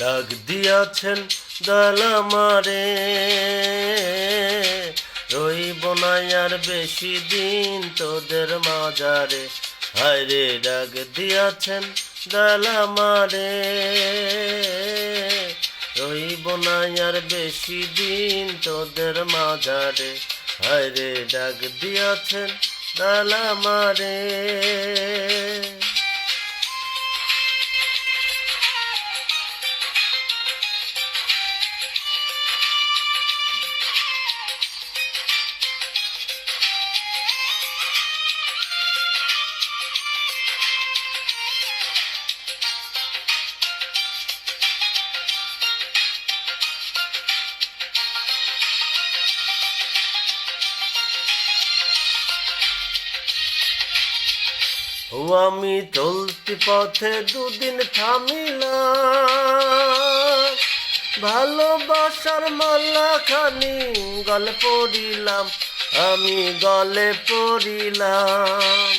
ডাক দিয়াছেন দয়াল আমারে, রইব না আর বেশি দিন তোদের মাঝারে। হায়রে ডাক দিয়াছেন দয়াল আমারে, রইব না আর বেশি দিন তোদের মাঝারে। হায়রে ডাক দিয়াছেন দয়াল আমারে। ও আমি চলতি পথে দুদিন থামিলাম, ভালোবাসার মালা খানি গলে পড়িলাম, আমি গলে পড়িলাম।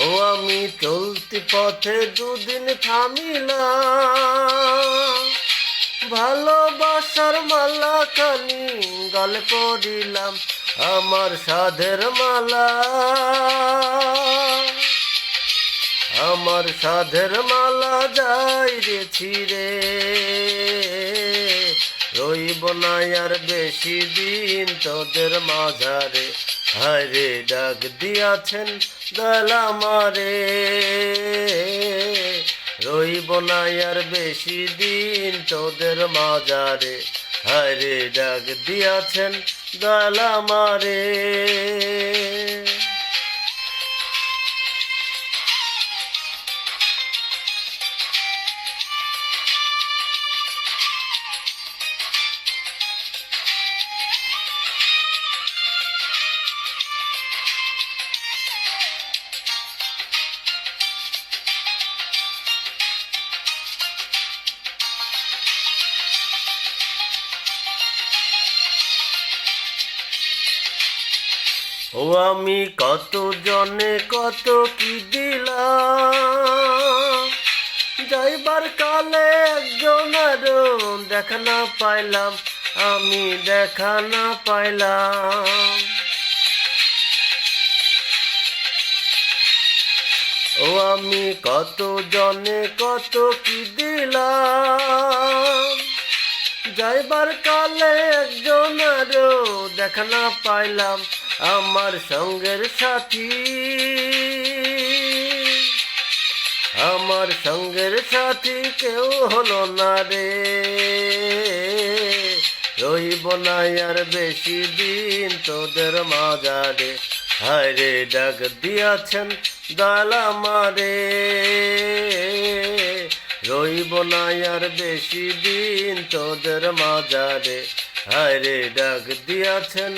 ও আমি চলতি পথে দুদিন থামিলাম, ভালোবাসার মালা খানি গলে পড়িলাম, আমার সাধের মালা, আমার সাধের মালা যাই রে ছিঁড়ে, রইব না আর বেশি দিন তোদের মাঝারে। হায়রে ডাক দিয়াছেন দয়াল আমারে, রইব না আর বেশি দিন তোদের মাঝারে। হায়রে ডাক দিয়াছেন দয়াল আমারে। ও আমি কত জনে কত কি দিলাম, যাইবার কালে একজনেরও দেখা না পাইলাম, আমি দেখা না পাইলাম। ও আমি কত জনে কত কি দিলাম, যাইবার কালে একজনেরও দেখা না পাইলাম, আমার সঙ্গের সাথী, আমার সঙ্গের সাথী কেউ হলো না রে, রইব না আর বেশি দিন তোদের মাঝারে। হায়রে ডাক দিয়াছেন দয়াল আমারে, রইব না আর বেশি দিন তোদের মাঝারে। হায়রে ডাক দিয়াছেন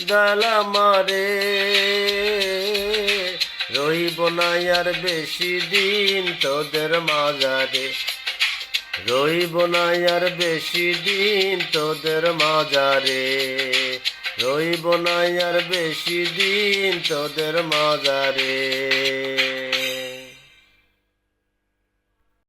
দয়াল আমারে, রইব না আর বেশি দিন তোদের মাঝারে, রইব না আর বেশি দিন তোদের মাঝারে, রইব না আর বেশি দিন তোদের মাঝারে।